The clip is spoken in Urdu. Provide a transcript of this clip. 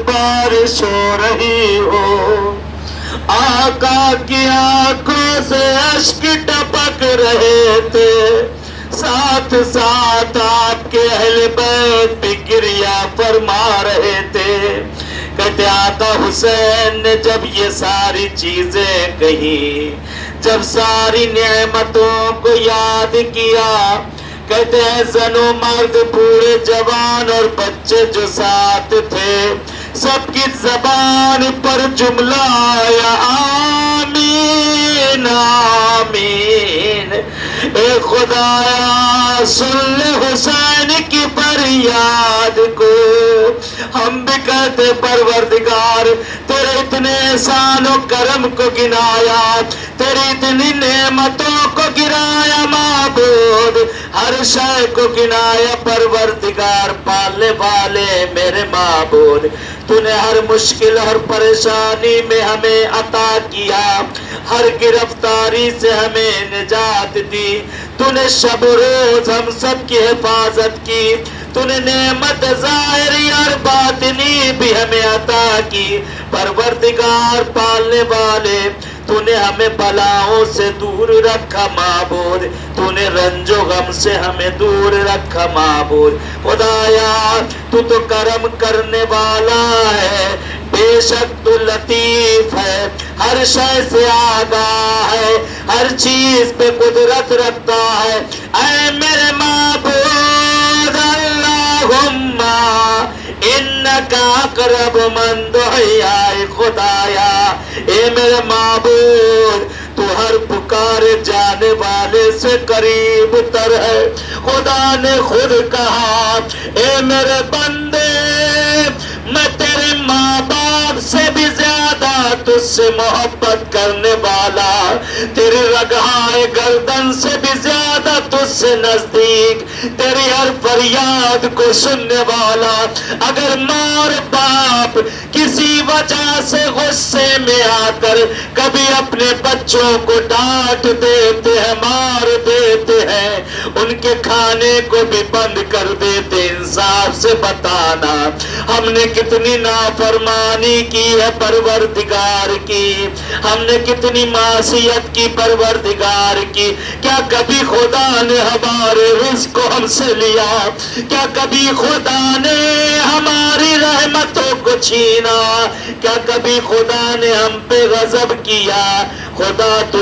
بارش ہو رہی ہو، آقا کی آنکھوں سے اشک ٹپک رہے تھے، ساتھ ساتھ آپ کے اہل بیت بھی گریہ فرما رہے تھے۔ کہتے آقا حسین نے جب یہ ساری چیزیں کہی، جب ساری نعمتوں کو یاد کیا، کہتے ہیں زن و مرد بوڑھے جوان اور بچے جو ساتھ تھے، سب کی زبان پر جملہ آیا آمین آمین۔ اے خدایا سن لے حسین کی فریاد کو۔ ہم بھی کہتے پروردگار تیرے اتنے احسان و کرم کو گنایا، تیری اتنی نعمتوں کو گرایا معبود، ہر شے کو گنایا پروردگار پالنے والے میرے معبود۔ تو نے ہر مشکل ہر پریشانی میں ہمیں عطا کیا، ہر گرفتاری سے ہمیں نجات دی، تو نے شب و روز ہم سب کی حفاظت کی، تو نے نعمت ظاہری اور باطنی بھی ہمیں عطا کی۔ پروردگار پالنے والے تو نے ہمیں بلاؤں سے دور رکھا معبود، تو نے رنج و غم سے ہمیں دور رکھا معبود۔ خدایا تو تو کرم کرنے والا ہے، بے شک تو لطیف ہے، ہر شے سے آگاہ ہے، ہر چیز پہ قدرت رکھتا ہے۔ اے میرے معبود اللہم انکا اقرب من دعاء خدایا، اے میرے معبود تو ہر پکارے جانے والے سے قریب تر ہے۔ خدا نے خود کہا اے میرے بندے میں تیرے ماں باپ سے بھی زیادہ تجھ سے محبت کرنے والا، تیری رگائے گردن سے بھی زیادہ تجھ سے نزدیک، تیری ہر فریاد کو سننے والا۔ اگر ماں اور باپ کسی وجہ سے غصے میں آ کر کبھی اپنے بچوں کو ڈانٹ دیتے ہیں، مار دیتے ہیں، ان کے کھانے کو بھی بند کر دیتے، انصاف سے بتانا ہم نے کتنی نافرمانی کی ہے پروردگار کی، ہم نے کتنی معصیت کی پروردگار کی۔ کیا کبھی خدا نے ہمارے رزق کو ہم سے لیا؟ کیا کبھی خدا نے ہماری رحمتوں کو چھینا؟ کیا کبھی خدا نے ہم پہ غضب کیا؟ خدا تو